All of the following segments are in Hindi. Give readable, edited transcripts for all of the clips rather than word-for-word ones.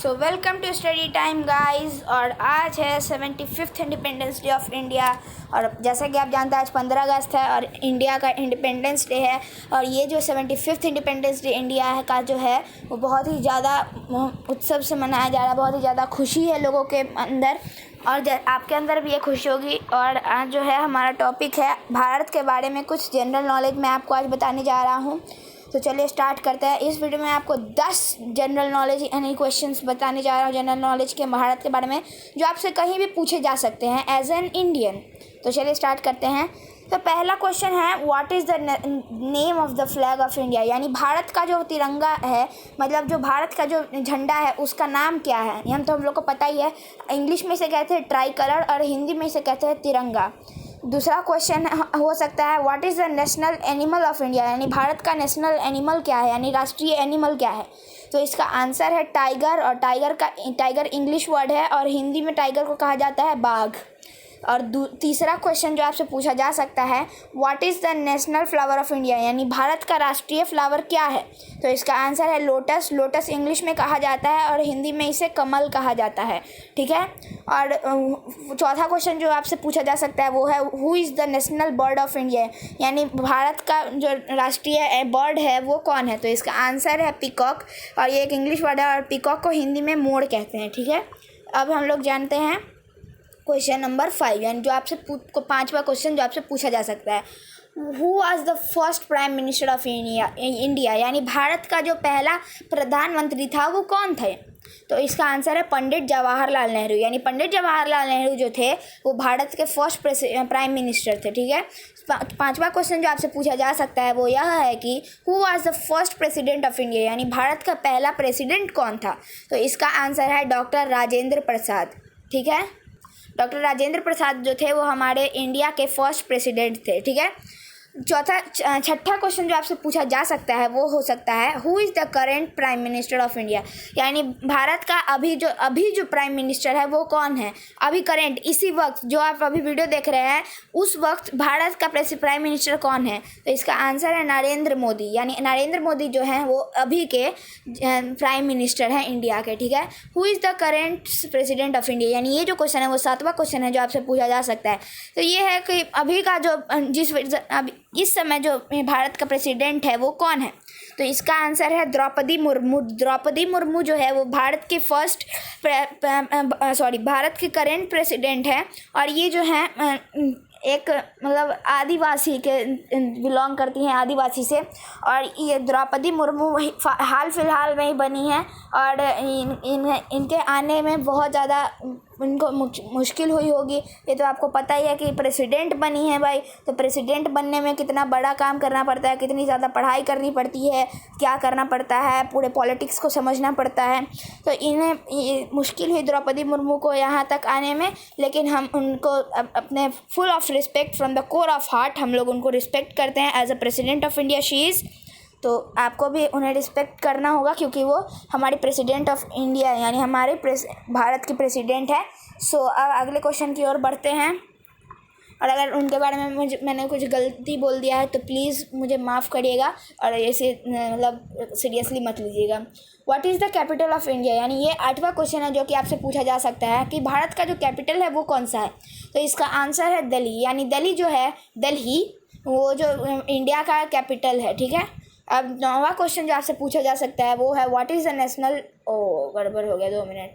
So welcome to study time guys. और आज है 75th independence day of India. और जैसा कि आप जानते हैं आज 15 अगस्त है और इंडिया का इंडिपेंडेंस डे है। और ये जो 75th इंडिपेंडेंस डे इंडिया का जो है वो बहुत ही ज़्यादा उत्सव से मनाया जा रहा है। बहुत ही ज़्यादा खुशी है लोगों के अंदर और आपके अंदर भी ये खुशी होगी। और आज जो है हमारा टॉपिक है भारत के बारे में कुछ जनरल नॉलेज मैं आपको आज बताने जा रहा हूँ। तो चलिए स्टार्ट करते हैं। इस वीडियो में आपको 10 जनरल नॉलेज यानी क्वेश्चंस बताने जा रहा हूँ जनरल नॉलेज के भारत के बारे में, जो आपसे कहीं भी पूछे जा सकते हैं एज एन इंडियन। तो चलिए स्टार्ट करते हैं। तो पहला क्वेश्चन है what is the name of the flag of India, यानी भारत का जो तिरंगा है, मतलब जो भारत का जो झंडा है उसका नाम क्या है। हम लोग को पता ही है, इंग्लिश में इसे कहते हैं ट्राई कलर और हिंदी में इसे कहते हैं तिरंगा। दूसरा क्वेश्चन हो सकता है what is the national animal of India, यानी भारत का नेशनल एनिमल क्या है, यानी राष्ट्रीय एनिमल क्या है। तो इसका आंसर है टाइगर। और टाइगर इंग्लिश वर्ड है और हिंदी में टाइगर को कहा जाता है बाघ। और तीसरा क्वेश्चन जो आपसे पूछा जा सकता है what is the national flower of India, यानी भारत का राष्ट्रीय फ्लावर क्या है। तो इसका आंसर है लोटस। लोटस इंग्लिश में कहा जाता है और हिंदी में इसे कमल कहा जाता है, ठीक है। और चौथा क्वेश्चन जो आपसे पूछा जा सकता है वो है who is the national bird of India, यानी भारत का जो राष्ट्रीय बर्ड है वो कौन है। तो इसका आंसर है पीकॉक और ये एक इंग्लिश वर्ड है और पीकॉक को हिंदी में मोर कहते हैं, ठीक है। अब हम लोग जानते हैं क्वेश्चन नंबर 5, यानी जो आपसे पांचवा क्वेश्चन जो आपसे पूछा जा सकता है who was the first prime minister of India, यानी भारत का जो पहला प्रधानमंत्री था वो कौन थे। तो इसका आंसर है पंडित जवाहरलाल नेहरू, यानी पंडित जवाहरलाल नेहरू जो थे वो भारत के फर्स्ट प्राइम मिनिस्टर थे, ठीक है। पांचवा क्वेश्चन जो आपसे पूछा जा सकता है वो यह है कि who was the first president of India, यानी भारत का पहला प्रेसिडेंट कौन था। तो इसका आंसर है डॉक्टर राजेंद्र प्रसाद, ठीक है। डॉक्टर राजेंद्र प्रसाद जो थे वो हमारे इंडिया के फर्स्ट प्रेसिडेंट थे, ठीक है। छठा क्वेश्चन जो आपसे पूछा जा सकता है वो हो सकता है who is the current prime minister of India, यानी भारत का अभी जो प्राइम मिनिस्टर है वो कौन है। अभी करेंट इसी वक्त जो आप अभी वीडियो देख रहे हैं उस वक्त भारत का प्राइम मिनिस्टर कौन है। तो इसका आंसर है नरेंद्र मोदी, यानी नरेंद्र मोदी जो हैं वो अभी के प्राइम मिनिस्टर हैं इंडिया के, ठीक है। Who is the current president of India, यानी ये जो क्वेश्चन है वो 7वां क्वेश्चन है जो आपसे पूछा जा सकता है। तो ये है कि अभी का जो इस समय जो भारत का प्रेसिडेंट है वो कौन है। तो इसका आंसर है द्रौपदी मुर्मू। द्रौपदी मुर्मू जो है वो भारत के भारत के करेंट प्रेसिडेंट है। और ये जो है एक मतलब आदिवासी के बिलोंग करती हैं, आदिवासी से। और ये द्रौपदी मुर्मू हाल फिलहाल में ही बनी है और इनके आने में बहुत ज़्यादा इनको मुश्किल हुई होगी। ये तो आपको पता ही है कि प्रेसिडेंट बनी है भाई, तो प्रेसिडेंट बनने में कितना बड़ा काम करना पड़ता है, कितनी ज़्यादा पढ़ाई करनी पड़ती है, क्या करना पड़ता है, पूरे पॉलिटिक्स को समझना पड़ता है। तो इन्हें मुश्किल हुई द्रौपदी मुर्मू को यहाँ तक आने में, लेकिन हम उनको अपने full of respect from the core of heart हम लोग उनको रिस्पेक्ट करते हैं as a president of India she is. तो आपको भी उन्हें रिस्पेक्ट करना होगा क्योंकि वो हमारी प्रेसिडेंट ऑफ इंडिया यानी हमारे भारत की प्रेसिडेंट है। सो अब अगले क्वेश्चन की ओर बढ़ते हैं। और अगर उनके बारे में मैंने कुछ गलती बोल दिया है तो प्लीज़ मुझे माफ़ करिएगा और ऐसे मतलब सीरियसली मत लीजिएगा। What is the capital of India, यानी ये 8वां क्वेश्चन है जो कि आपसे पूछा जा सकता है कि भारत का जो कैपिटल है वो कौन सा है। तो इसका आंसर है दिल्ली, यानी दिल्ली जो है दिल्ली वो जो इंडिया का कैपिटल है, ठीक है। अब 9वां क्वेश्चन जो आपसे पूछा जा सकता है वो है व्हाट इज़ द नेशनल गड़बड़ हो गया 2 मिनट।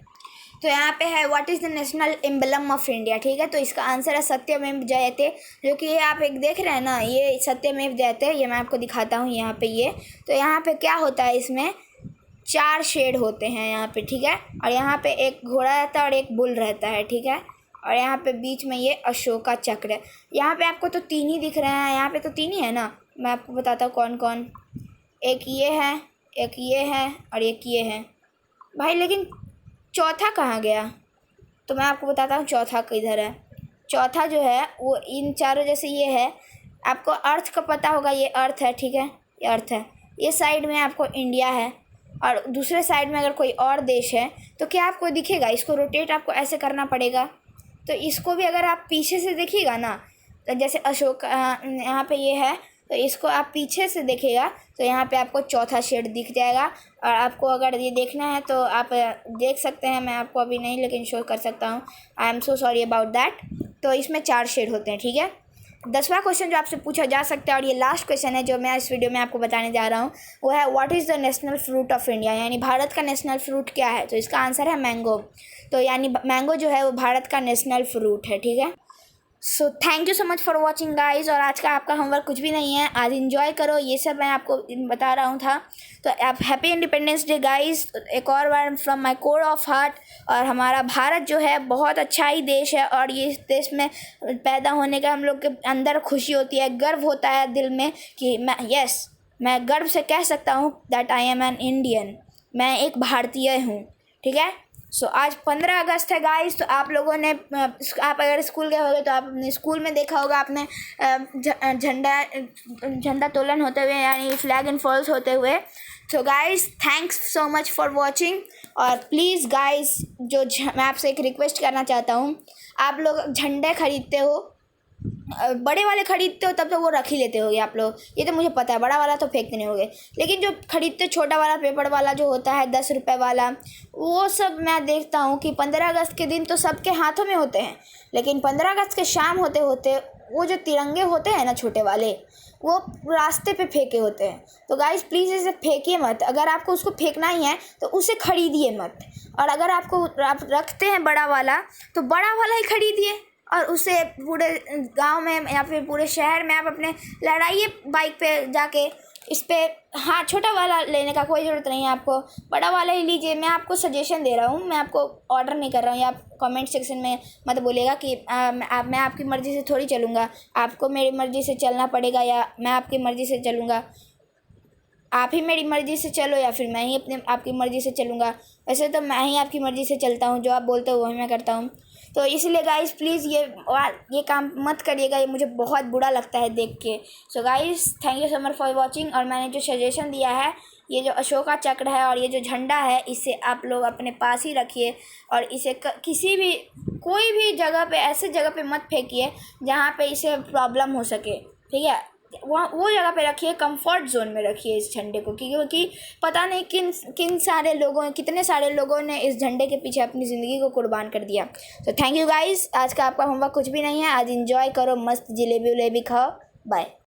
तो यहाँ पे है what is the national emblem of India, ठीक है। तो इसका आंसर है सत्यमेव जयते, जो कि ये आप एक देख रहे हैं ना, ये सत्यमेव जयते, ये मैं आपको दिखाता हूँ यहाँ पे ये। तो यहाँ पे क्या होता है, इसमें 4 शेड होते हैं यहाँ पे, ठीक है। और यहाँ पे एक घोड़ा रहता है और एक बुल रहता है, ठीक है। और यहाँ पे बीच में ये अशोका चक्र है। यहाँ पे आपको तो 3 ही दिख रहे हैं, यहाँ पे तो 3 ही है ना। मैं आपको बताता हूँ कौन कौन, एक ये है, एक ये है और एक ये है भाई, लेकिन चौथा कहाँ गया। तो मैं आपको बताता हूँ चौथा किधर है। चौथा जो है वो इन चारों जैसे ये है, आपको अर्थ का पता होगा, ये अर्थ है, ठीक है, ये अर्थ है। ये साइड में आपको इंडिया है और दूसरे साइड में अगर कोई और देश है तो क्या आपको दिखेगा, इसको रोटेट आपको ऐसे करना पड़ेगा। तो इसको भी अगर आप पीछे से देखिएगा ना, तो जैसे अशोक यहाँ पे ये है तो इसको आप पीछे से देखिएगा तो यहाँ पे आपको चौथा शेड दिख जाएगा। और आपको अगर ये देखना है तो आप देख सकते हैं, मैं आपको अभी नहीं लेकिन शो कर सकता हूँ। I am so sorry about that. तो इसमें 4 शेड होते हैं, ठीक है। 10वां क्वेश्चन जो आपसे पूछा जा सकता है और ये लास्ट क्वेश्चन है जो मैं इस वीडियो में आपको बताने जा रहा हूँ, वो है what is the national fruit of India, यानी भारत का नेशनल फ्रूट क्या है। तो इसका आंसर है मैंगो। तो यानी मैंगो जो है वो भारत का नेशनल फ्रूट है, ठीक है। So thank you so much for watching guys. और आज का आपका होमवर्क कुछ भी नहीं है, आज इंजॉय करो, ये सब मैं आपको बता रहा हूँ था। तो आप हैप्पी इंडिपेंडेंस डे गाइज, एक और बार from my core of heart. और हमारा भारत जो है बहुत अच्छा ही देश है और ये इस देश में पैदा होने का हम लोग के अंदर खुशी होती है, गर्व होता है दिल में कि मैं गर्व से कह सकता हूँ that I am an Indian, मैं एक भारतीय हूँ, ठीक है। सो आज 15 अगस्त है गाइस। तो आप लोगों ने आप अगर स्कूल गए होगे तो आप अपने स्कूल में देखा होगा आपने झंडा तोलन होते हुए, यानी फ्लैग एंड फॉल्स होते हुए। So guys thanks so much for watching. और प्लीज़ गाइस मैं आपसे एक रिक्वेस्ट करना चाहता हूँ, आप लोग झंडे खरीदते हो, बड़े वाले खरीदते हो तब तो वो रख ही लेते होगे आप लोग, ये तो मुझे पता है, बड़ा वाला तो फेंकते नहीं होगे। लेकिन जो खरीदते छोटा वाला पेपर वाला जो होता है 10 रुपये वाला, वो सब मैं देखता हूँ कि 15 अगस्त के दिन तो सबके हाथों में होते हैं, लेकिन 15 अगस्त के शाम होते होते वो जो तिरंगे होते हैं ना छोटे वाले, वो रास्ते पे फेंके होते हैं। तो गाइस प्लीज़ इसे फेंकिए मत, अगर आपको उसको फेंकना ही है तो उसे खरीदिए मत। और अगर आप रखते हैं बड़ा वाला तो बड़ा वाला ही खरीदिए और उसे पूरे गांव में या फिर पूरे शहर में आप अपने लहराइए बाइक पे जाके इस पे। हाँ, छोटा वाला लेने का कोई ज़रूरत नहीं है, आपको बड़ा वाला ही लीजिए। मैं आपको सजेशन दे रहा हूँ, मैं आपको ऑर्डर नहीं कर रहा हूँ। या आप कमेंट सेक्शन में मत बोलिएगा कि मैं आपकी मर्ज़ी से थोड़ी चलूँगा, आपको मेरी मर्ज़ी से चलना पड़ेगा या मैं आपकी मर्ज़ी से चलूँगा। आप ही मेरी मर्ज़ी से चलो या फिर मैं ही आपकी मर्ज़ी से चलूँगा। वैसे तो मैं ही आपकी मर्ज़ी से चलता हूँ, जो आप बोलते हो वही मैं करता हूँ। तो इसलिए गाइस प्लीज़ ये काम मत करिएगा, ये मुझे बहुत बुरा लगता है देख के। So guys thank you so much for watching. और मैंने जो सजेशन दिया है, ये जो अशोका चक्र है और ये जो झंडा है, इसे आप लोग अपने पास ही रखिए और इसे किसी भी कोई भी जगह पे, ऐसे जगह पे मत फेंकिए जहाँ पे इसे प्रॉब्लम हो सके, ठीक है। वो जगह पे रखिए, कंफर्ट जोन में रखिए इस झंडे को, क्योंकि पता नहीं कितने सारे लोगों ने इस झंडे के पीछे अपनी ज़िंदगी को कुर्बान कर दिया। तो थैंक यू गाइस, आज का आपका होमवर्क कुछ भी नहीं है, आज इंजॉय करो, मस्त जलेबी वलेबी खाओ, बाय।